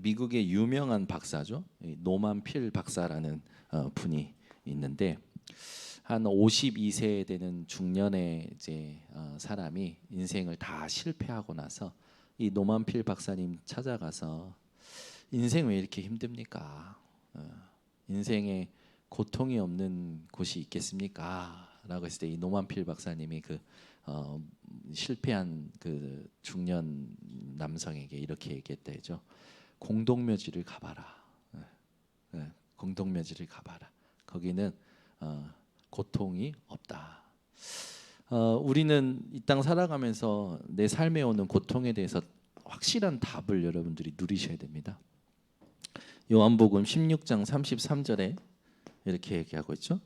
미국의 유명한 박사죠. 노만 필 박사라는 분이 있는데 한 52세 되는 중년의 이제 사람이 인생을 다 실패하고 나서 이 노만 필 박사님 찾아가서 인생 왜 이렇게 힘듭니까? 인생에 고통이 없는 곳이 있겠습니까? 라고 했을 때 이 노만 필 박사님이 그 실패한 그 중년 남성에게 이렇게 얘기했다죠. 공동묘지를 가봐라. 공동묘지를 가봐라. 거기는 고통이 없다. 우리는 이 땅 살아가면서 내 삶에 오는 고통에 대해서 확실한 답을 여러분들이 누리셔야 됩니다. 요한복음 16장 33절에 이렇게 얘기하고 있죠.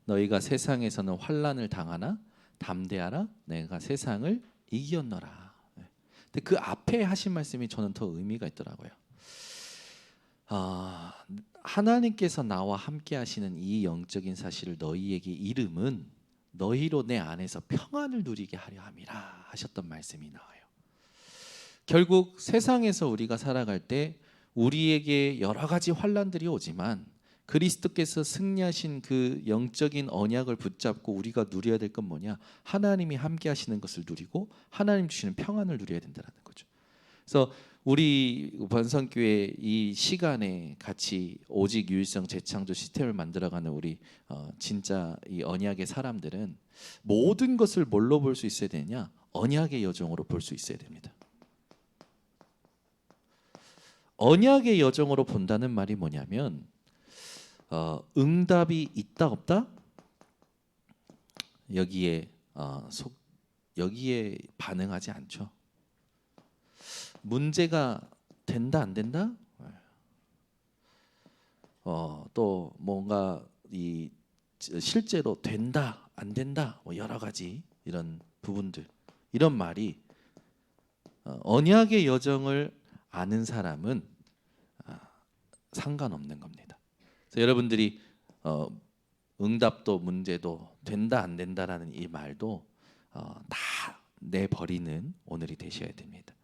너희가 세상에서는 환난을 당하나 담대하라. 내가 세상을 이겼노라. 근데 그 앞에 하신 말씀이 저는 더 의미가 있더라고요. 하나님께서 나와 함께 하시는 이 영적인 사실을 너희에게 이름은 너희로 내 안에서 평안을 누리게 하려 함이라 하셨던 말씀이 나와요. 결국 세상에서 우리가 살아갈 때 우리에게 여러 가지 환난들이 오지만 그리스도께서 승리하신 그 영적인 언약을 붙잡고 우리가 누려야 될 건 뭐냐? 하나님이 함께 하시는 것을 누리고 하나님 주시는 평안을 누려야 된다는 거죠. 그래서 우리 번성교회 이 시간에 같이 오직 유일성 재창조 시스템을 만들어가는 우리 진짜 이 언약의 사람들은 모든 것을 뭘로 볼 수 있어야 되냐? 언약의 여정으로 볼 수 있어야 됩니다. 언약의 여정으로 본다는 말이 뭐냐면 응답이 있다 없다? 여기에 여기에 반응하지 않죠. 문제가 된다 안 된다? 또 뭔가 이 실제로 된다 안 된다 뭐 여러 가지 이런 부분들 이런 말이 언약의 여정을 아는 사람은 상관없는 겁니다. 그래서 여러분들이 응답도 문제도 된다 안 된다라는 이 말도 다 내버리는 오늘이 되셔야 됩니다.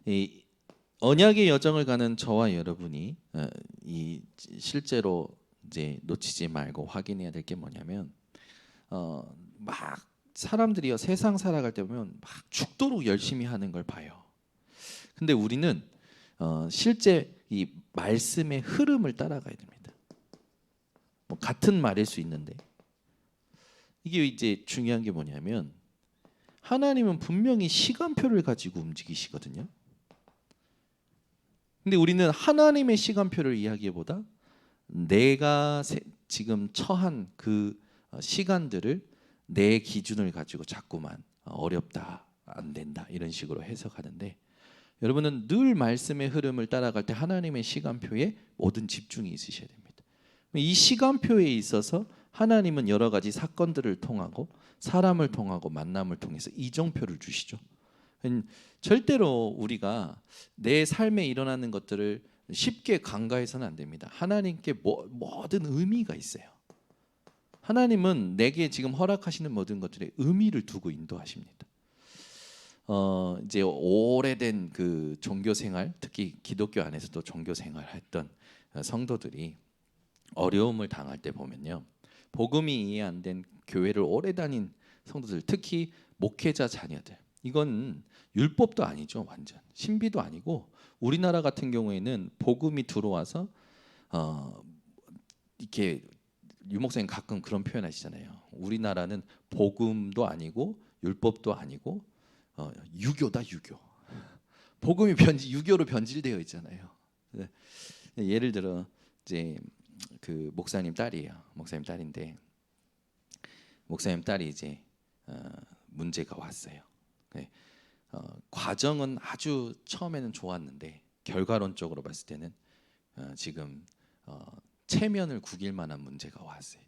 이 언약의 여정을 가는 저와 여러분이 이 실제로 이제 놓치지 말고 확인해야 될 게 뭐냐면 막 사람들이요 세상 살아갈 때 보면 막 죽도록 열심히 하는 걸 봐요. 근데 우리는 실제 이 말씀의 흐름을 따라가야 됩니다. 뭐 같은 말일 수 있는데 이게 이제 중요한 게 뭐냐면 하나님은 분명히 시간표를 가지고 움직이시거든요. 근데 우리는 하나님의 시간표를 이야기보다 내가 지금 처한 그 시간들을 내 기준을 가지고 자꾸만 어렵다, 안 된다 이런 식으로 해석하는데 여러분은 늘 말씀의 흐름을 따라갈 때 하나님의 시간표에 모든 집중이 있으셔야 됩니다. 이 시간표에 있어서 하나님은 여러 가지 사건들을 통하고 사람을 통하고 만남을 통해서 이정표를 주시죠. 절대로 우리가 내 삶에 일어나는 것들을 쉽게 간과해서는 안 됩니다. 하나님께 모든 의미가 있어요. 하나님은 내게 지금 허락하시는 모든 것들에 의미를 두고 인도하십니다. 이제 오래된 그 종교 생활, 특히 기독교 안에서도 종교 생활했던 성도들이 어려움을 당할 때 보면요, 복음이 이해 안 된 교회를 오래 다닌 성도들, 특히 목회자 자녀들, 이건 율법도 아니죠, 완전 신비도 아니고 우리나라 같은 경우에는 복음이 들어와서 이렇게 유 목사님 가끔 그런 표현하시잖아요. 우리나라는 복음도 아니고 율법도 아니고 유교다 유교. 복음이 유교로 변질되어 있잖아요. 예를 들어 이제 그 목사님 딸이에요. 목사님 딸인데 목사님 딸이 이제 문제가 왔어요. 과정은 아주 처음에는 좋았는데 결과론적으로 봤을 때는 지금 체면을 구길 만한 문제가 왔어요.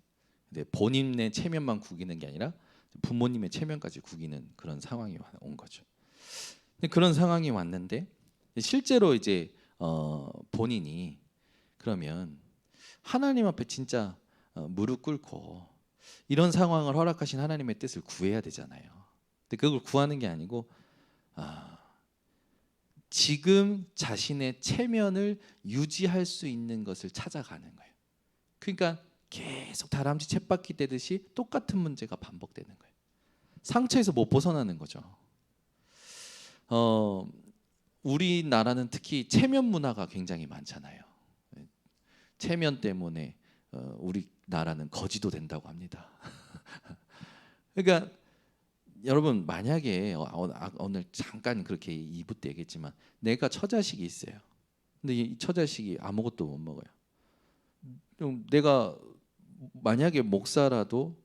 근데 본인의 체면만 구기는 게 아니라 부모님의 체면까지 구기는 그런 상황이 온 거죠. 그런 상황이 왔는데 실제로 이제 본인이 그러면 하나님 앞에 진짜 무릎 꿇고 이런 상황을 허락하신 하나님의 뜻을 구해야 되잖아요. 근데 그걸 구하는 게 아니고 지금 자신의 체면을 유지할 수 있는 것을 찾아가는 거예요. 그러니까 계속 다람쥐 쳇바퀴 되듯이 똑같은 문제가 반복되는 거예요. 상처에서 못 벗어나는 거죠. 우리나라는 특히 체면 문화가 굉장히 많잖아요. 체면 때문에 우리나라는 거지도 된다고 합니다. 그러니까 여러분 만약에 오늘 잠깐 그렇게 2부 때 얘기했지만 내가 처자식이 있어요. 근데 이 처자식이 아무것도 못 먹어요. 내가 만약에 목사라도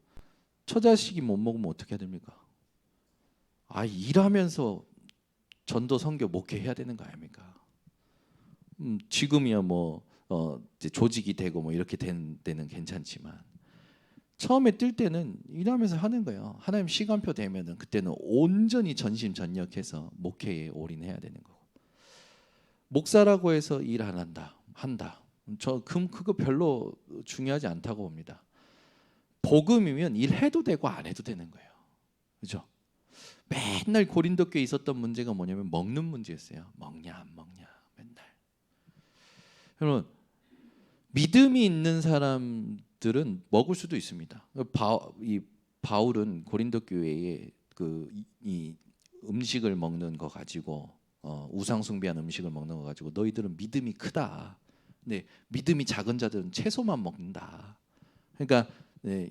처자식이 못 먹으면 어떻게 해야 됩니까? 일하면서 전도 선교 목회해야 되는 거 아닙니까? 지금이야 이제 조직이 되고 이렇게 된 데는 괜찮지만 처음에 뜰 때는 일하면서 하는 거예요. 하나님 시간표 되면은 그때는 온전히 전심전력해서 목회에 올인해야 되는 거고. 목사라고 해서 일 안 한다. 저 그거 별로 중요하지 않다고 봅니다. 복음이면 일해도 되고 안 해도 되는 거예요. 그죠? 맨날 고린도 교회에 있었던 문제가 뭐냐면 먹는 문제였어요. 먹냐 안 먹냐 맨날. 여러분 믿음이 있는 사람들은 먹을 수도 있습니다. 바울은 고린도 교회에 이 음식을 먹는 거 가지고 우상 숭배한 음식을 먹는 거 가지고 너희들은 믿음이 크다. 근데 믿음이 작은 자들은 채소만 먹는다. 그러니까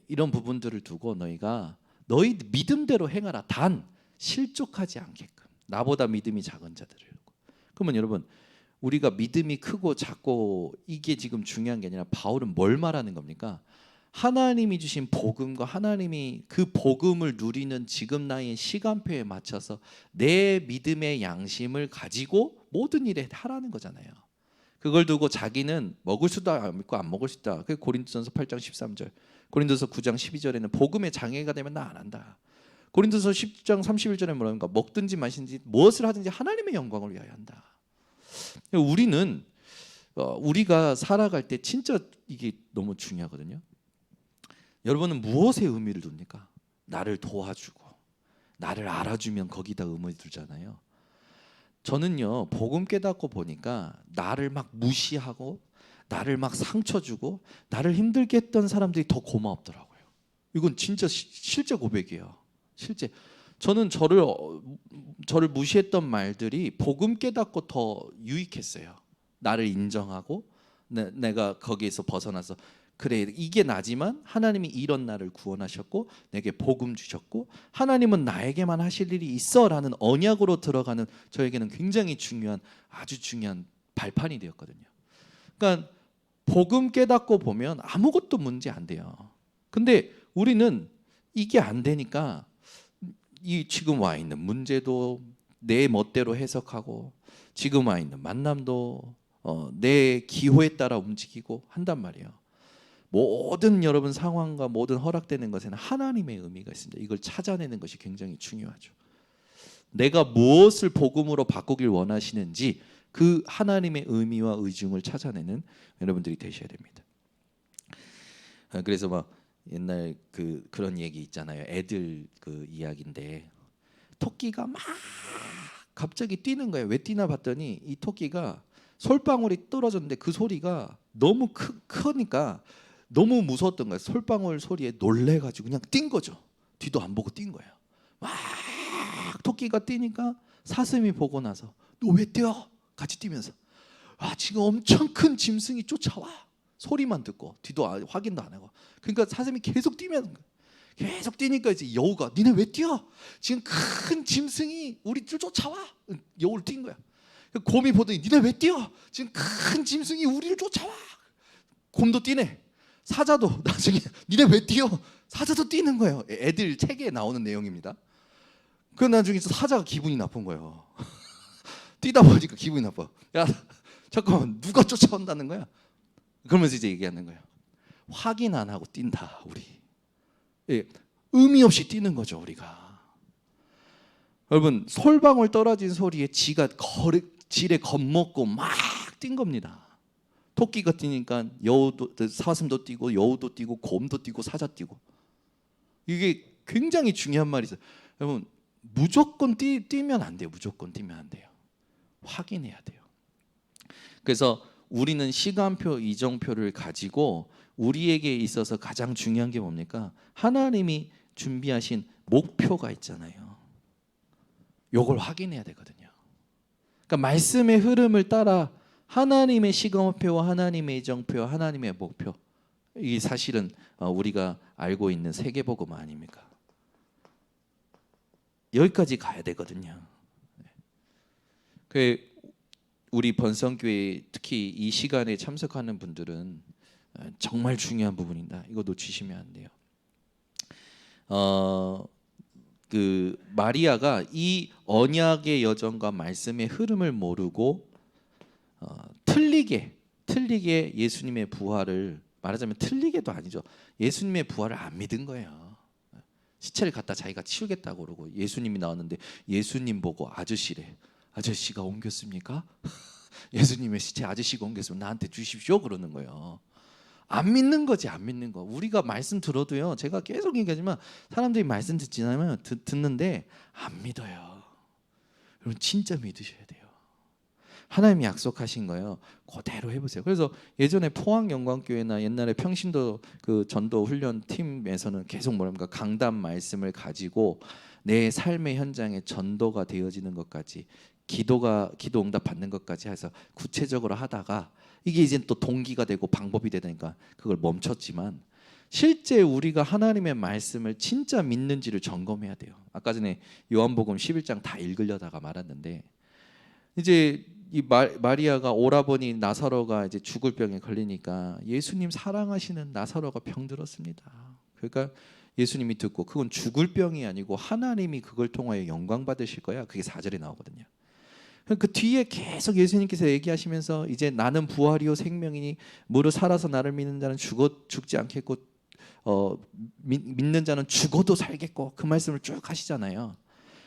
이런 부분들을 두고 너희 믿음대로 행하라. 단 실족하지 않게끔. 나보다 믿음이 작은 자들을. 그러면 여러분 우리가 믿음이 크고 작고 이게 지금 중요한 게 아니라 바울은 뭘 말하는 겁니까? 하나님이 주신 복음과 하나님이 그 복음을 누리는 지금 나의 시간표에 맞춰서 내 믿음의 양심을 가지고 모든 일에 하라는 거잖아요. 그걸 두고 자기는 먹을 수도 있고 안 먹을 수 있다. 그 고린도전서 8장 13절, 고린도서 9장 12절에는 복음의 장애가 되면 나 안 한다. 고린도서 10장 31절에 뭐라는가? 먹든지 마시든지 무엇을 하든지 하나님의 영광을 위하여 한다. 우리는 우리가 살아갈 때 진짜 이게 너무 중요하거든요. 여러분은 무엇에 의미를 둡니까? 나를 도와주고 나를 알아주면 거기다 의미를 두잖아요. 저는요 복음 깨닫고 보니까 나를 막 무시하고 나를 막 상처 주고 나를 힘들게 했던 사람들이 더 고마웠더라고요. 이건 진짜 실제 고백이에요. 실제 저는 저를 무시했던 말들이 복음 깨닫고 더 유익했어요. 나를 인정하고 내가 거기에서 벗어나서 그래 이게 나지만 하나님이 이런 나를 구원하셨고 내게 복음 주셨고 하나님은 나에게만 하실 일이 있어라는 언약으로 들어가는 저에게는 굉장히 중요한 아주 중요한 발판이 되었거든요. 그러니까 복음 깨닫고 보면 아무것도 문제 안 돼요. 근데 우리는 이게 안 되니까 이 지금 와 있는 문제도 내 멋대로 해석하고 지금 와 있는 만남도 내 기호에 따라 움직이고 한단 말이에요. 모든 여러분 상황과 모든 허락되는 것에는 하나님의 의미가 있습니다. 이걸 찾아내는 것이 굉장히 중요하죠. 내가 무엇을 복음으로 바꾸길 원하시는지 그 하나님의 의미와 의중을 찾아내는 여러분들이 되셔야 됩니다. 그래서 옛날 그런 얘기 있잖아요. 애들 이야기인데 토끼가 막 갑자기 뛰는 거예요. 왜 뛰나 봤더니 이 토끼가 솔방울이 떨어졌는데 그 소리가 너무 크니까 너무 무서웠던 거예요. 솔방울 소리에 놀래가지고 그냥 뛴 거죠. 뒤도 안 보고 뛴 거예요. 막 토끼가 뛰니까 사슴이 보고 나서 너 왜 뛰어? 같이 뛰면서 지금 엄청 큰 짐승이 쫓아와. 소리만 듣고 뒤도 확인도 안 하고. 그러니까 사슴이 계속 뛰니까 이제 여우가 니네 왜 뛰어? 지금 큰 짐승이 우리를 쫓아와. 여우를 뛴 거야. 곰이 보더니 니네 왜 뛰어? 지금 큰 짐승이 우리를 쫓아와. 곰도 뛰네. 사자도 나중에 니네 왜 뛰어? 사자도 뛰는 거예요. 애들 책에 나오는 내용입니다. 그 나중에 사자가 기분이 나쁜 거예요. 뛰다 보니까 기분이 나빠. 야 잠깐만 누가 쫓아온다는 거야? 그러면서 이제 얘기하는 거예요. 확인 안 하고 뛴다 우리. 의미 없이 뛰는 거죠 우리가. 여러분 솔방울 떨어진 소리에 지가 지레 겁먹고 막 뛴 겁니다. 토끼가 뛰니까 사슴도 뛰고 여우도 뛰고 곰도 뛰고 사자 뛰고. 이게 굉장히 중요한 말이죠. 여러분 무조건 뛰면 안 돼요. 무조건 뛰면 안 돼요. 확인해야 돼요. 그래서 우리는 시간표, 이정표를 가지고 우리에게 있어서 가장 중요한 게 뭡니까? 하나님이 준비하신 목표가 있잖아요. 요걸 확인해야 되거든요. 그러니까 말씀의 흐름을 따라 하나님의 시간표와 하나님의 이정표와 하나님의 목표, 이게 사실은 우리가 알고 있는 세계복음 아닙니까? 여기까지 가야 되거든요. 그 우리 번성교회 특히 이 시간에 참석하는 분들은 정말 중요한 부분이다. 이거 놓치시면 안 돼요. 그 마리아가 이 언약의 여정과 말씀의 흐름을 모르고 틀리게 예수님의 부활을, 말하자면 틀리게도 아니죠. 예수님의 부활을 안 믿은 거예요. 시체를 갖다 자기가 치우겠다고 그러고 예수님이 나왔는데 예수님 보고 아저씨래. 아저씨가 옮겼습니까? 예수님의 시체 아저씨가 옮겼으면 나한테 주십시오 그러는 거예요. 안 믿는 거지, 안 믿는 거. 우리가 말씀 들어도요, 제가 계속 얘기하지만 사람들이 말씀 듣는데 안 믿어요. 여러분 진짜 믿으셔야 돼요. 하나님이 약속하신 거예요. 그대로 해보세요. 그래서 예전에 포항영광교회나 옛날에 평신도 그 전도 훈련 팀에서는 계속 뭐랍니까? 강단 말씀을 가지고 내 삶의 현장에 전도가 되어지는 것까지, 기도 응답 받는 것까지 해서 구체적으로 하다가 이게 이제 또 동기가 되고 방법이 되니까 그걸 멈췄지만, 실제 우리가 하나님의 말씀을 진짜 믿는지를 점검해야 돼요. 아까 전에 요한복음 11장 다 읽으려다가 말았는데, 이제 이 마리아가 오라버니 나사로가 이제 죽을 병에 걸리니까 예수님 사랑하시는 나사로가 병들었습니다. 그러니까 예수님이 듣고, 그건 죽을 병이 아니고 하나님이 그걸 통하여 영광 받으실 거야. 그게 4절에 나오거든요. 그 뒤에 계속 예수님께서 얘기하시면서 이제 나는 부활이요 생명이니 무릇 살아서 나를 믿는 자는 죽지 않겠고 믿는 자는 죽어도 살겠고, 그 말씀을 쭉 하시잖아요.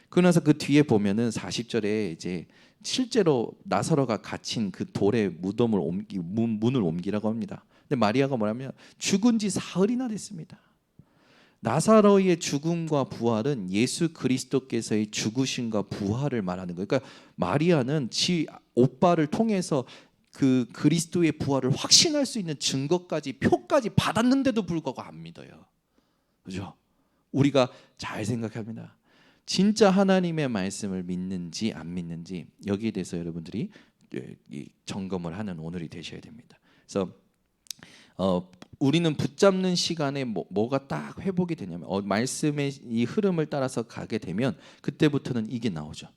그러면서 그 뒤에 보면은 40절에 이제 실제로 나사로가 갇힌 그 돌의 무덤을 문을 옮기라고 합니다. 근데 마리아가 뭐냐면 죽은 지 사흘이나 됐습니다. 나사로의 죽음과 부활은 예수 그리스도께서의 죽으심과 부활을 말하는 거예요. 그러니까 마리아는 지 오빠를 통해서 그 그리스도의 부활을 확신할 수 있는 증거까지, 표까지 받았는데도 불구하고 안 믿어요. 그죠? 우리가 잘 생각합니다. 진짜 하나님의 말씀을 믿는지 안 믿는지, 여기에 대해서 여러분들이 점검을 하는 오늘이 되셔야 됩니다. 그래서 우리는 붙잡는 시간에 뭐가 딱 회복이 되냐면, 말씀의 이 흐름을 따라서 가게 되면 그때부터는 이게 나오죠.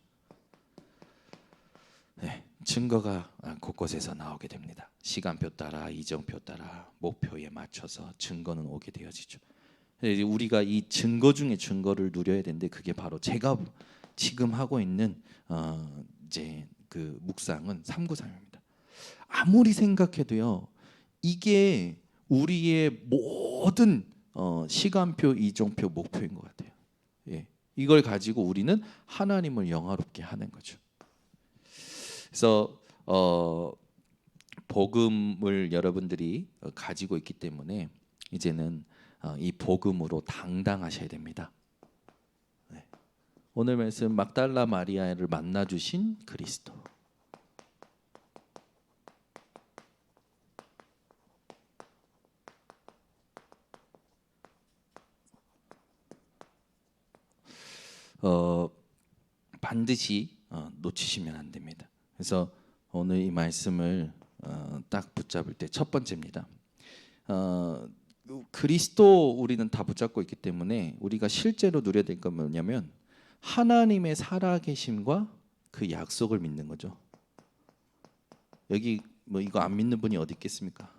네, 증거가 곳곳에서 나오게 됩니다. 시간표 따라, 이정표 따라, 목표에 맞춰서 증거는 오게 되어지죠. 우리가 이 증거 중에 증거를 누려야 되는데, 그게 바로 제가 지금 하고 있는 이제 그 묵상은 393입니다. 아무리 생각해도요, 이게 우리의 모든 시간표, 이정표, 목표인 것 같아요. 예, 이걸 가지고 우리는 하나님을 영화롭게 하는 거죠. 그래서 복음을 여러분들이 가지고 있기 때문에 이제는 이 복음으로 당당하셔야 됩니다. 네. 오늘 말씀 막달라 마리아를 만나 주신 그리스도. 반드시 놓치시면 안 됩니다. 그래서 오늘 이 말씀을 딱 붙잡을 때 첫 번째입니다. 그리스도 우리는 다 붙잡고 있기 때문에 우리가 실제로 누려야 될 건 뭐냐면 하나님의 살아계심과 그 약속을 믿는 거죠. 여기 뭐 이거 안 믿는 분이 어디 있겠습니까?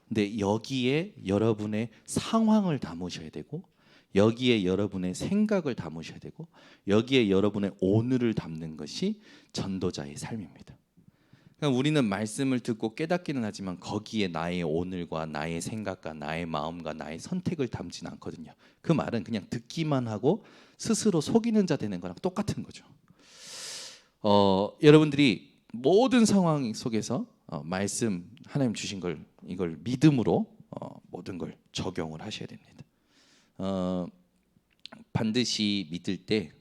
근데 여기에 여러분의 상황을 담으셔야 되고, 여기에 여러분의 생각을 담으셔야 되고, 여기에 여러분의 오늘을 담는 것이 전도자의 삶입니다. 그러니까 우리는 말씀을 듣고 깨닫기는 하지만 거기에 나의 오늘과 나의 생각과 나의 마음과 나의 선택을 담진 않거든요. 그 말은 그냥 듣기만 하고 스스로 속이는 자 되는 거랑 똑같은 거죠. 여러분들이 모든 상황 속에서 말씀 하나님 주신 걸, 이걸 믿음으로 모든 걸 적용을 하셔야 됩니다. 반드시 믿을 때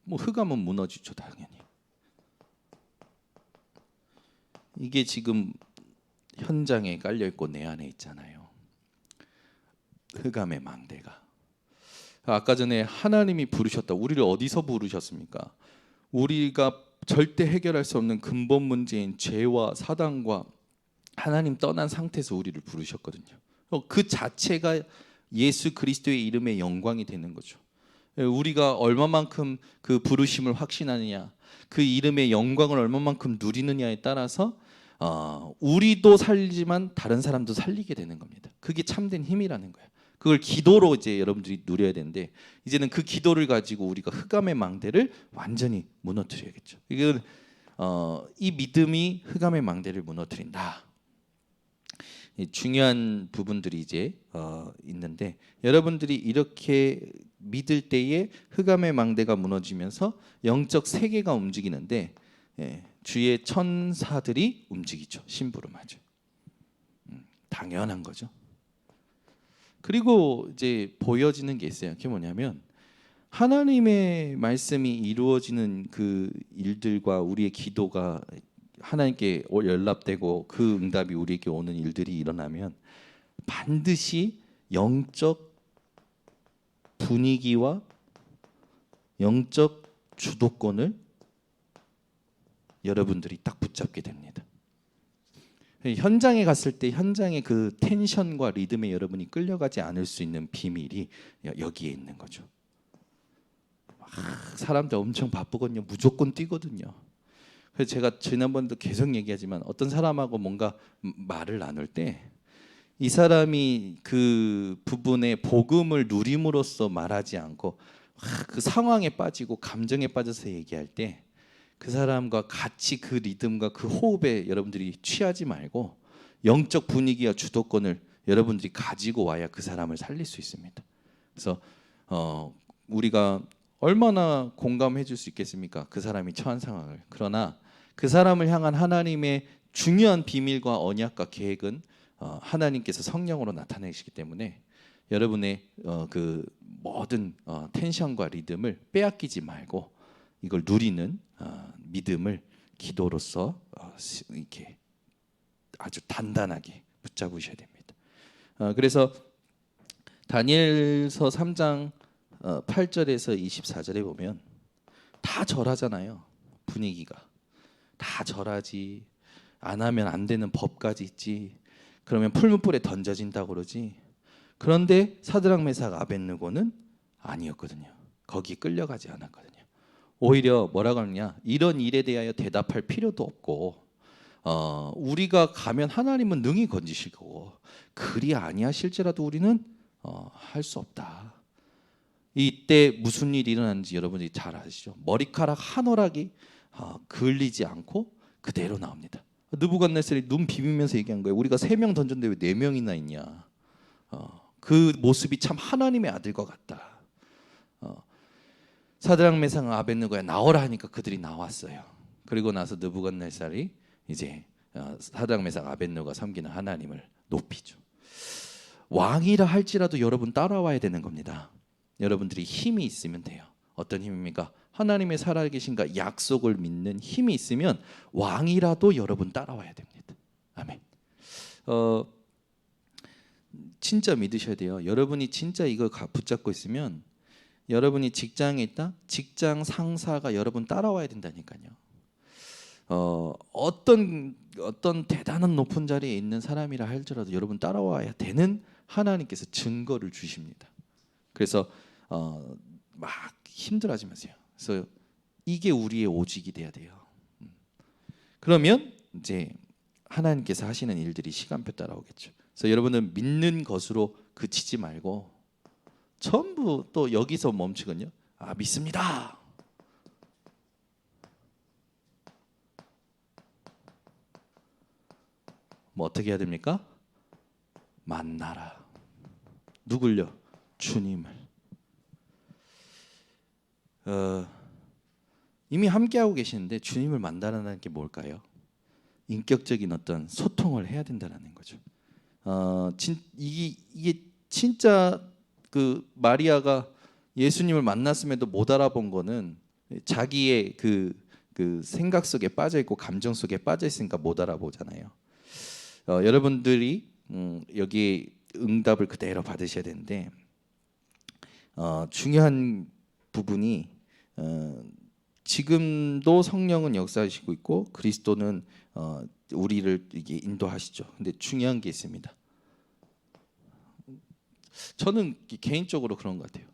뭐 흑암은 무너지죠, 당연히. 이게 지금 현장에 깔려 있고 내 안에 있잖아요. 흑암의 망대가. 아까 전에 하나님이 부르셨다. 우리를 어디서 부르셨습니까? 우리가 절대 해결할 수 없는 근본 문제인 죄와 사단과 하나님 떠난 상태에서 우리를 부르셨거든요. 그 자체가 예수 그리스도의 이름의 영광이 되는 거죠. 우리가 얼마만큼 그 부르심을 확신하느냐, 그 이름의 영광을 얼마만큼 누리느냐에 따라서 우리도 살리지만 다른 사람도 살리게 되는 겁니다. 그게 참된 힘이라는 거예요. 그걸 기도로 이제 여러분들이 누려야 되는데, 이제는 그 기도를 가지고 우리가 흑암의 망대를 완전히 무너뜨려야겠죠. 이건 이 믿음이 흑암의 망대를 무너뜨린다. 중요한 부분들이 이제 있는데, 여러분들이 이렇게 믿을 때에 흑암의 망대가 무너지면서 영적 세계가 움직이는데, 주의 천사들이 움직이죠. 심부름하죠. 당연한 거죠. 그리고 이제 보여지는 게 있어요. 그게 뭐냐면, 하나님의 말씀이 이루어지는 그 일들과 우리의 기도가 하나님께 연락되고 그 응답이 우리에게 오는 일들이 일어나면 반드시 영적 분위기와 영적 주도권을 여러분들이 딱 붙잡게 됩니다. 현장에 갔을 때 현장의 그 텐션과 리듬에 여러분이 끌려가지 않을 수 있는 비밀이 여기에 있는 거죠. 사람들 엄청 바쁘거든요. 무조건 뛰거든요. 그래서 제가 지난번도 계속 얘기하지만, 어떤 사람하고 뭔가 말을 나눌 때 이 사람이 그 부분에 복음을 누림으로써 말하지 않고 그 상황에 빠지고 감정에 빠져서 얘기할 때, 그 사람과 같이 그 리듬과 그 호흡에 여러분들이 취하지 말고 영적 분위기와 주도권을 여러분들이 가지고 와야 그 사람을 살릴 수 있습니다. 그래서 우리가 얼마나 공감해 줄 수 있겠습니까? 그 사람이 처한 상황을. 그러나 그 사람을 향한 하나님의 중요한 비밀과 언약과 계획은 하나님께서 성령으로 나타내시기 때문에 여러분의 그 모든 텐션과 리듬을 빼앗기지 말고 이걸 누리는 믿음을 기도로서 이렇게 아주 단단하게 붙잡으셔야 됩니다. 그래서 다니엘서 3장 8절에서 24절에 보면 다 절하잖아요. 분위기가 다 절하지. 안 하면 안 되는 법까지 있지. 그러면 풀무불에 던져진다고 그러지. 그런데 사드락 메삭 아벳느고는 아니었거든요. 거기 끌려가지 않았거든요. 오히려 뭐라고 하느냐, 이런 일에 대하여 대답할 필요도 없고 우리가 가면 하나님은 능히 건지실 거고, 그리 아니하실지라도 우리는 할 수 없다. 이때 무슨 일이 일어나는지 여러분이 잘 아시죠? 머리카락 한 오락이 그을리지 않고 그대로 나옵니다. 느부갓네살이 눈 비비면서 얘기한 거예요. 우리가 3명 던졌는데 왜 4명이나 있냐. 그 모습이 참 하나님의 아들과 같다. 사드락 메삭 아벳느고야 나오라 하니까 그들이 나왔어요. 그리고 나서 느부갓네살이 이제 사드락 메삭 아벳느고가 섬기는 하나님을 높이죠. 왕이라 할지라도 여러분 따라와야 되는 겁니다. 여러분들이 힘이 있으면 돼요. 어떤 힘입니까? 하나님의 살아계신가 약속을 믿는 힘이 있으면 왕이라도 여러분 따라와야 됩니다. 아멘. 진짜 믿으셔야 돼요. 여러분이 진짜 이걸 붙잡고 있으면, 여러분이 직장에 있다? 직장 상사가 여러분 따라와야 된다니까요. 어떤 대단한 높은 자리에 있는 사람이라 할지라도 여러분 따라와야 되는 하나님께서 증거를 주십니다. 그래서 막 힘들어하지 마세요. 그래서 이게 우리의 오직이 돼야 돼요. 그러면 이제 하나님께서 하시는 일들이 시간표 따라오겠죠. 그래서 여러분은 믿는 것으로 그치지 말고 전부 또 여기서 멈추거든요. 믿습니다. 뭐 어떻게 해야 됩니까? 만나라. 누굴요? 주님을. 이미 함께하고 계시는데 주님을 만나라는 게 뭘까요? 인격적인 어떤 소통을 해야 된다는 거죠. 이게 진짜 그 마리아가 예수님을 만났음에도 못 알아본 거는 자기의 그 생각 속에 빠져 있고 감정 속에 빠져 있으니까 못 알아보잖아요. 여러분들이 여기 응답을 그대로 받으셔야 되는데 중요한 부분이 지금도 성령은 역사하시고 있고 그리스도는 우리를 이게 인도하시죠. 근데 중요한 게 있습니다. 저는 개인적으로 그런 것 같아요.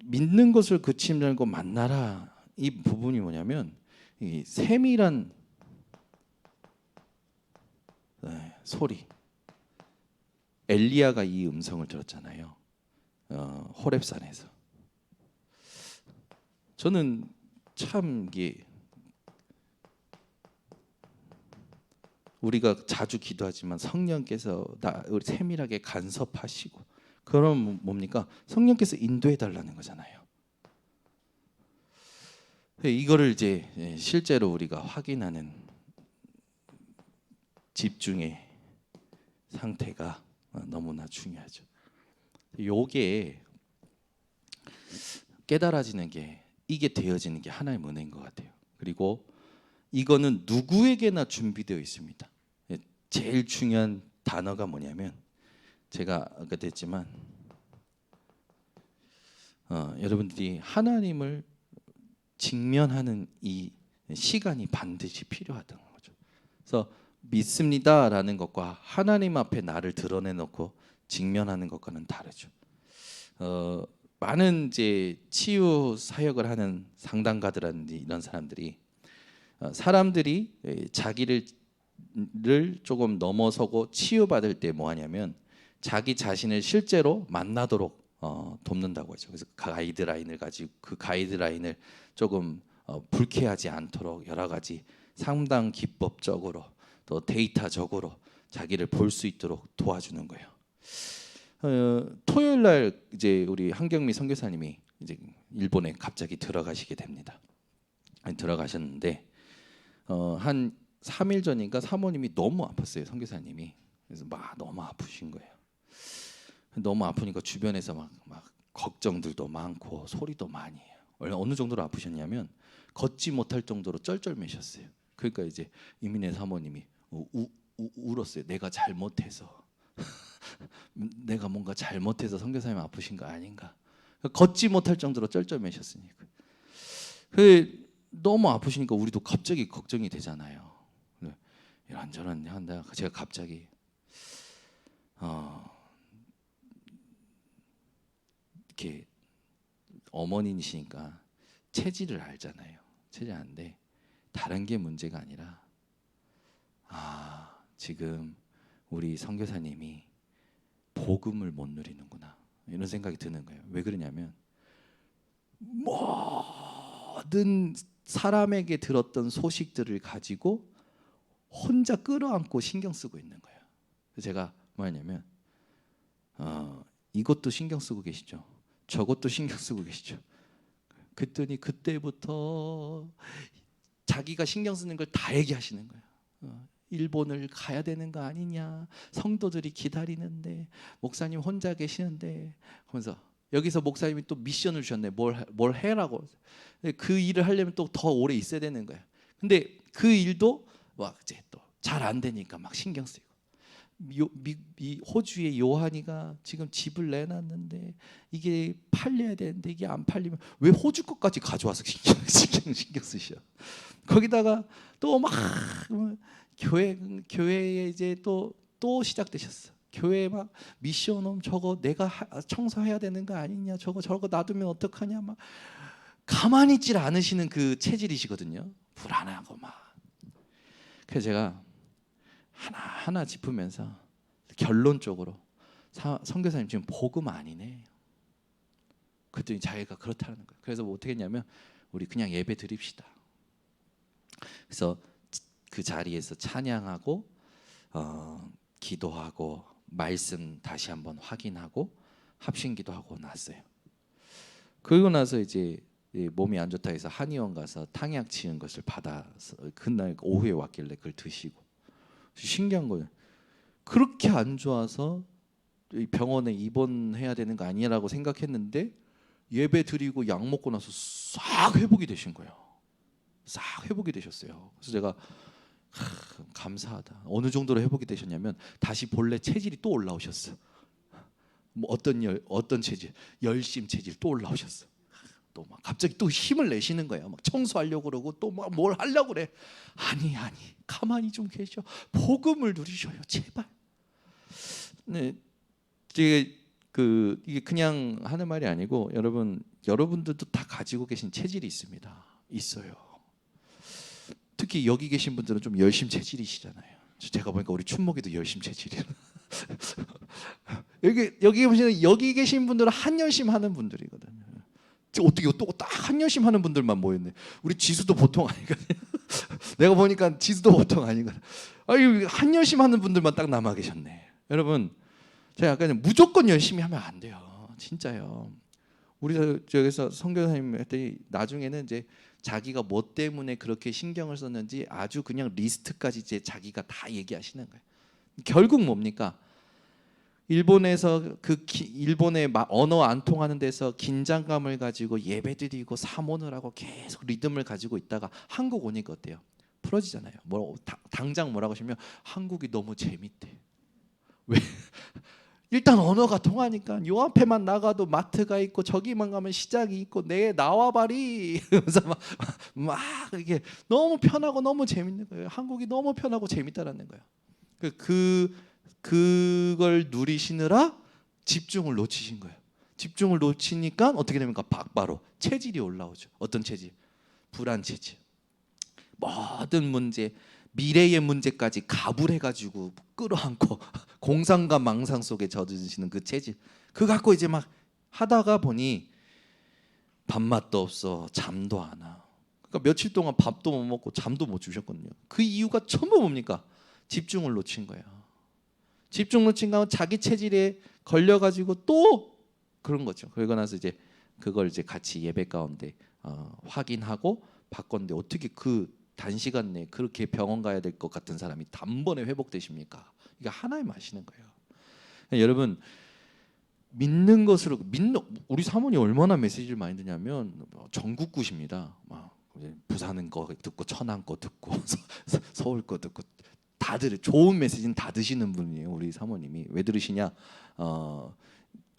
믿는 것을 그치지 말고 만나라. 이 부분이 뭐냐면 이 세밀한 소리. 엘리야가 이 음성을 들었잖아요. 호렙산에서. 저는 참 이게 우리가 자주 기도하지만 성령께서 우리 세밀하게 간섭하시고 그럼 뭡니까? 성령께서 인도해 달라는 거잖아요. 이거를 이제 실제로 우리가 확인하는 집중의 상태가 너무나 중요하죠. 요게 깨달아지는 게 이게 되어지는 게 하나의 은혜인 것 같아요. 그리고 이거는 누구에게나 준비되어 있습니다. 제일 중요한 단어가 뭐냐면 제가 아까 했지만 여러분들이 하나님을 직면하는 이 시간이 반드시 필요하다는 거죠. 그래서 믿습니다라는 것과 하나님 앞에 나를 드러내놓고 직면하는 것과는 다르죠. 많은 이제 치유 사역을 하는 상담가들이라든지 이런 사람들이 사람들이 자기를 조금 넘어서고 치유받을 때 뭐 하냐면 자기 자신을 실제로 만나도록 돕는다고 하죠. 그래서 가이드라인을 가지고 그 가이드라인을 조금 불쾌하지 않도록 여러 가지 상담 기법적으로 또 데이터적으로 자기를 볼 수 있도록 도와주는 거예요. 토요일 날 이제 우리 한경미 선교사님이 이제 일본에 갑자기 들어가시게 됩니다. 들어가셨는데 한 3일 전인가 사모님이 너무 아팠어요. 선교사님이. 그래서 막 너무 아프신 거예요. 너무 아프니까 주변에서 막 걱정들도 많고 소리도 많이 해요. 어느 정도로 아프셨냐면 걷지 못할 정도로 쩔쩔매셨어요. 그러니까 이제 이민혜 사모님이 울었어요. 내가 잘못해서 내가 뭔가 잘못해서 선교사님 아프신 거 아닌가. 걷지 못할 정도로 쩔쩔매셨으니까. 너무 아프시니까 우리도 갑자기 걱정이 되잖아요. 이런저런 한다. 제가 갑자기 이렇게 어머니시니까 체질을 알잖아요. 체질 아는데 다른 게 문제가 아니라 지금 우리 선교사님이 복음을 못 누리는구나 이런 생각이 드는 거예요. 왜 그러냐면 모든 사람에게 들었던 소식들을 가지고 혼자 끌어안고 신경 쓰고 있는 거예요. 그래서 제가 뭐냐면 이것도 신경 쓰고 계시죠. 저것도 신경 쓰고 계시죠. 그랬더니 그때부터 자기가 신경 쓰는 걸 다 얘기하시는 거예요. 일본을 가야 되는 거 아니냐. 성도들이 기다리는데 목사님 혼자 계시는데 하면서 여기서 목사님이 또 미션을 주셨네. 뭘 해라고. 그 일을 하려면 또 더 오래 있어야 되는 거예요. 근데 그 일도 막 이제 또 잘 안 되니까 막 신경 쓰이고. 호주의 요한이가 지금 집을 내놨는데 이게 팔려야 되는데 이게 안 팔리면 왜 호주 것까지 가져와서 신경 쓰셔. 거기다가 또 막 교회에 이제 또 시작되셨어. 교회 막 미션홈 저거 내가 청소해야 되는 거 아니냐. 저거 놔두면 어떡하냐. 막 가만히 있질 않으시는 그 체질이시거든요. 불안하고 막. 그래서 제가 하나하나 짚으면서 결론적으로 선교사님 지금 복음 아니네. 그랬더니 자기가 그렇다는 거예요. 그래서 뭐 어떻게 했냐면 우리 그냥 예배 드립시다. 그래서 그 자리에서 찬양하고 기도하고 말씀 다시 한번 확인하고 합심기도하고 났어요. 그러고 나서 이제 몸이 안 좋다 해서 한의원 가서 탕약 치는 것을 받아서 그날 오후에 왔길래 그걸 드시고 신기한 거예요. 그렇게 안 좋아서 병원에 입원해야 되는 거 아니냐라고 생각했는데 예배 드리고 약 먹고 나서 싹 회복이 되신 거예요. 싹 회복이 되셨어요. 그래서 제가 감사하다. 어느 정도로 회복이 되셨냐면 다시 본래 체질이 또 올라오셨어. 뭐 어떤 체질, 열심 체질 또 올라오셨어. 또 막 갑자기 또 힘을 내시는 거예요. 막 청소하려고 그러고 또 막 뭘 하려고 그래. 아니 가만히 좀 계셔. 복음을 누리셔요, 제발. 네, 이게 그냥 하는 말이 아니고 여러분들도 다 가지고 계신 체질이 있습니다. 있어요. 특히 여기 계신 분들은 좀 열심 체질이시잖아요. 제가 보니까 우리 춘목이도 열심 체질이에요. 여기 보시는 여기 계신 분들은 한열심 하는 분들이거든요. 어떻게 또 딱 한열심 하는 분들만 모였네. 우리 지수도 보통 아니거든요. 내가 보니까 지수도 보통 아니거든. 아니 한열심 하는 분들만 딱 남아 계셨네. 여러분, 제가 아까 무조건 열심히 하면 안 돼요. 진짜요. 우리 저기서 선교사님 했더니 나중에는 이제 자기가 뭐 때문에 그렇게 신경을 썼는지 아주 그냥 리스트까지 이제 자기가 다 얘기하시는 거예요. 결국 뭡니까? 일본에서 일본의 언어 안 통하는 데서 긴장감을 가지고 예배드리고 사모를 하고 계속 리듬을 가지고 있다가 한국 오니까 어때요? 풀어지잖아요. 당장 뭐라고 하시면 한국이 너무 재밌대. 왜? 일단 언어가 통하니까 요 앞에만 나가도 마트가 있고 저기만 가면 시장이 있고 내 나와봐리 그래서 막 이게 너무 편하고 너무 재밌는 거예요. 한국이 너무 편하고 재밌다라는 거예요. 그걸 누리시느라 집중을 놓치신 거예요. 집중을 놓치니까 어떻게 됩니까? 바로 체질이 올라오죠. 어떤 체질? 불안 체질. 모든 문제, 미래의 문제까지 가불해가지고 끌어안고 공상과 망상 속에 젖으시는 그 체질. 그거 갖고 이제 막 하다가 보니 밥맛도 없어, 잠도 안 와. 그러니까 며칠 동안 밥도 못 먹고 잠도 못 주셨거든요. 그 이유가 전부 뭡니까? 집중을 놓친 거예요. 집중 놓친 가면 자기 체질에 걸려가지고 또 그런 거죠. 그러고 나서 이제 그걸 이제 같이 예배 가운데 확인하고 바꿨는데 어떻게 그 단시간 내에 그렇게 병원 가야 될 것 같은 사람이 단번에 회복되십니까? 이게 하나님 아시는 거예요. 여러분 믿는 것으로 우리 사모님 얼마나 메시지를 많이 듣냐면 전국구십니다. 막 부산 거 듣고 천안 거 듣고 서울 거 듣고 다 좋은 메시지는 다 드시는 분이에요. 우리 사모님이 왜 들으시냐?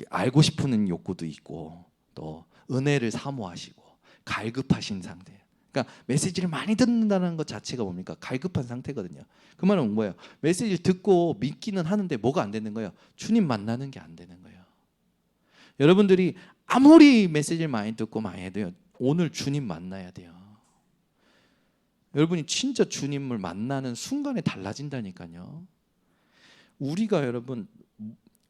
알고 싶은 욕구도 있고 또 은혜를 사모하시고 갈급하신 상태. 그러니까 메시지를 많이 듣는다는 것 자체가 뭡니까? 갈급한 상태거든요. 그 말은 뭐예요? 메시지를 듣고 믿기는 하는데 뭐가 안 되는 거예요? 주님 만나는 게 안 되는 거예요. 여러분들이 아무리 메시지를 많이 듣고 많이 해도요, 오늘 주님 만나야 돼요. 여러분이 진짜 주님을 만나는 순간에 달라진다니까요.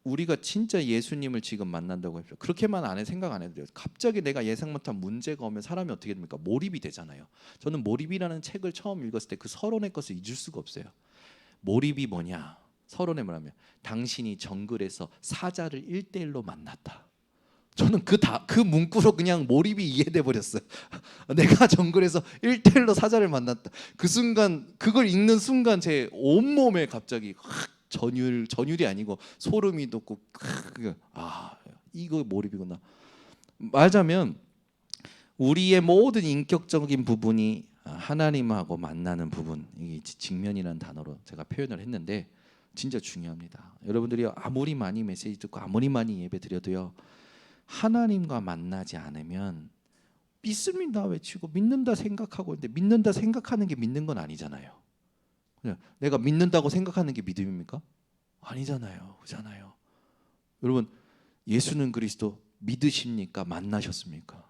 우리가 진짜 예수님을 지금 만난다고 해요. 그렇게만 안 해 생각 안 해도 돼요. 갑자기 내가 예상 못한 문제가 오면 사람이 어떻게 됩니까? 몰입이 되잖아요. 저는 몰입이라는 책을 처음 읽었을 때 그 서론의 것을 잊을 수가 없어요. 몰입이 뭐냐? 서론에 뭐냐면 당신이 정글에서 사자를 1대1로 만났다. 저는 그 문구로 그냥 몰입이 이해돼 버렸어요. 내가 정글에서 1대1로 사자를 만났다. 그 순간 그걸 읽는 순간 제 온몸에 갑자기 확 전율이 아니고 소름이 돋고 이거 몰입이구나. 말하자면 우리의 모든 인격적인 부분이 하나님하고 만나는 부분, 이게 직면이라는 단어로 제가 표현을 했는데 진짜 중요합니다. 여러분들이 아무리 많이 메시지 듣고 아무리 많이 예배 드려도요, 하나님과 만나지 않으면 믿습니다 외치고 믿는다 생각하고 있는데 믿는다 생각하는 게 믿는 건 아니잖아요. 내가 믿는다고 생각하는 게 믿음입니까? 아니잖아요. 그렇잖아요. 여러분, 예수는 그리스도 믿으십니까? 만나셨습니까?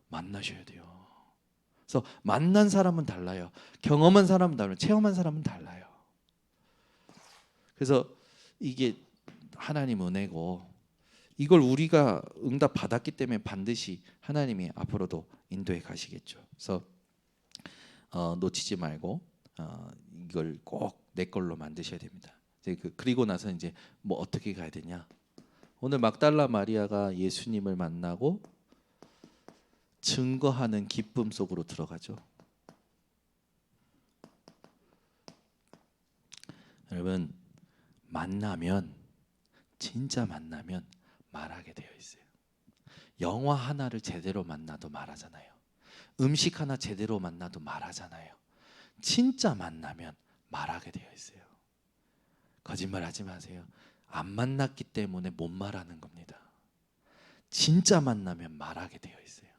만나셔야 돼요. 그래서 만난 사람은 달라요. 경험한 사람은 달라요. 체험한 사람은 달라요. 그래서 이게 하나님 은혜고, 이걸 우리가 응답 받았기 때문에 반드시 하나님이 앞으로도 인도해 가시겠죠. 그래서 놓치지 말고 이걸 꼭 내 걸로 만드셔야 됩니다. 그리고 나서 이제 뭐 어떻게 가야 되냐? 오늘 막달라 마리아가 예수님을 만나고 증거하는 기쁨 속으로 들어가죠. 여러분, 만나면 진짜 만나면 말하게 되어 있어요. 영화 하나를 제대로 만나도 말하잖아요. 음식 하나 제대로 만나도 말하잖아요. 진짜 만나면 말하게 되어 있어요. 거짓말하지 마세요. 안 만났기 때문에 못 말하는 겁니다. 진짜 만나면 말하게 되어 있어요.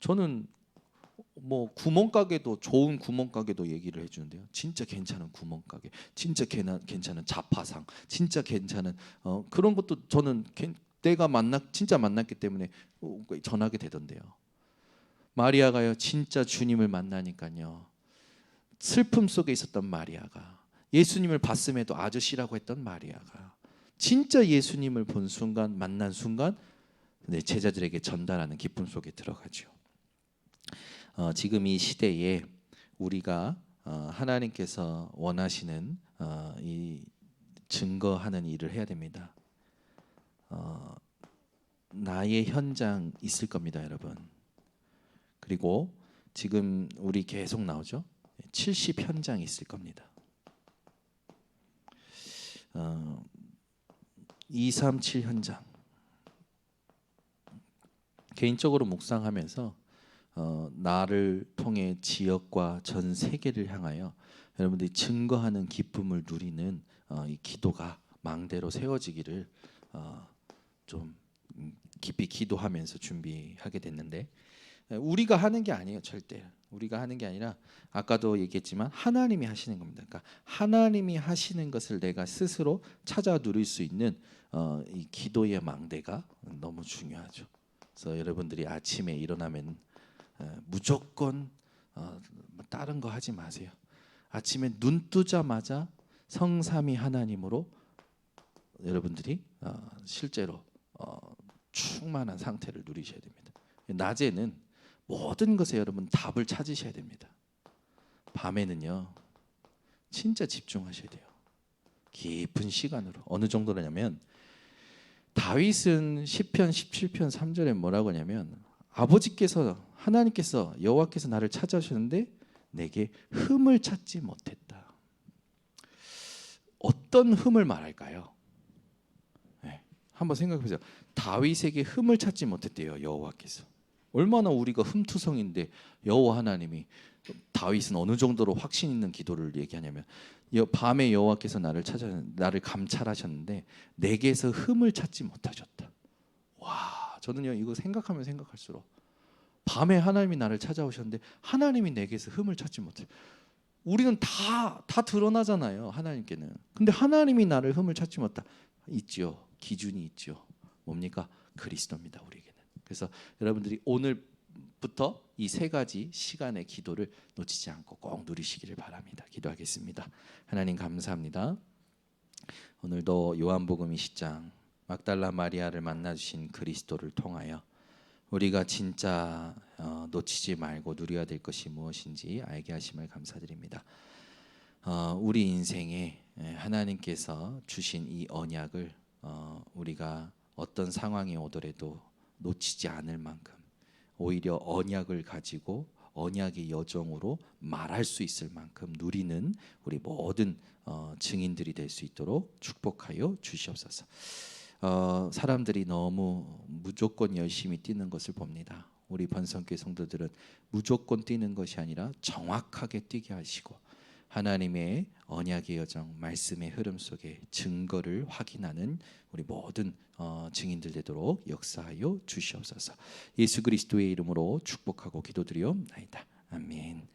저는 뭐 구멍가게도, 좋은 구멍가게도 얘기를 해주는데요. 진짜 괜찮은 구멍가게, 진짜 괜찮은 자파상, 진짜 괜찮은 그런 것도 저는 내가 진짜 만났기 때문에 전하게 되던데요. 마리아가요, 진짜 주님을 만나니까요, 슬픔 속에 있었던 마리아가, 예수님을 봤음에도 아저씨라고 했던 마리아가 진짜 예수님을 본 순간, 만난 순간 제자들에게 전달하는 기쁨 속에 들어가죠. 지금 이 시대에 우리가 하나님께서 원하시는 이 증거하는 일을 해야 됩니다. 나의 현장 있을 겁니다, 여러분. 그리고 지금 우리 계속 나오죠. 70 현장이 있을 겁니다. 237 현장. 개인적으로 묵상하면서 나를 통해 지역과 전 세계를 향하여 여러분들이 증거하는 기쁨을 누리는 이 기도가 망대로 세워지기를 좀 깊이 기도하면서 준비하게 됐는데, 우리가 하는 게 아니에요. 절대 우리가 하는 게 아니라 아까도 얘기했지만 하나님이 하시는 겁니다. 그러니까 하나님이 하시는 것을 내가 스스로 찾아 누릴 수 있는 이 기도의 망대가 너무 중요하죠. 그래서 여러분들이 아침에 일어나면 무조건 다른 거 하지 마세요. 아침에 눈 뜨자마자 성삼위 하나님으로 여러분들이 실제로 충만한 상태를 누리셔야 됩니다. 낮에는 모든 것에 여러분 답을 찾으셔야 됩니다. 밤에는요, 진짜 집중하셔야 돼요. 깊은 시간으로. 어느 정도냐면 다윗은 시편 17편 3절에 뭐라고 하냐면, 아버지께서, 하나님께서, 여호와께서 나를 찾아오셨는데 내게 흠을 찾지 못했다. 어떤 흠을 말할까요? 네, 한번 생각해 보세요. 다윗에게 흠을 찾지 못했대요, 여호와께서. 얼마나 우리가 흠투성인데 여호와 하나님이, 다윗은 어느 정도로 확신 있는 기도를 얘기하냐면, 밤에 여호와께서 나를 감찰하셨는데 내게서 흠을 찾지 못하셨다. 와, 저는요 이거 생각하면 생각할수록, 밤에 하나님이 나를 찾아오셨는데 하나님이 내게서 흠을 찾지 못해. 우리는 다 드러나잖아요, 하나님께는. 근데 하나님이 나를 흠을 찾지 못하. 있죠. 기준이 있죠. 뭡니까? 그리스도입니다, 우리에게는. 그래서 여러분들이 오늘부터 이 세 가지 시간의 기도를 놓치지 않고 꼭 누리시기를 바랍니다. 기도하겠습니다. 하나님 감사합니다. 오늘도 요한복음 20장 막달라 마리아를 만나 주신 그리스도를 통하여 우리가 진짜 놓치지 말고 누려야 될 것이 무엇인지 알게 하심을 감사드립니다. 우리 인생에 하나님께서 주신 이 언약을 우리가 어떤 상황이 오더라도 놓치지 않을 만큼, 오히려 언약을 가지고 언약의 여정으로 말할 수 있을 만큼 누리는 우리 모든 증인들이 될 수 있도록 축복하여 주시옵소서. 사람들이 너무 무조건 열심히 뛰는 것을 봅니다. 우리 번성교회 성도들은 무조건 뛰는 것이 아니라 정확하게 뛰게 하시고, 하나님의 언약의 여정, 말씀의 흐름 속에 증거를 확인하는 우리 모든 증인들 되도록 역사하여 주시옵소서. 예수 그리스도의 이름으로 축복하고 기도드리옵나이다. 아멘.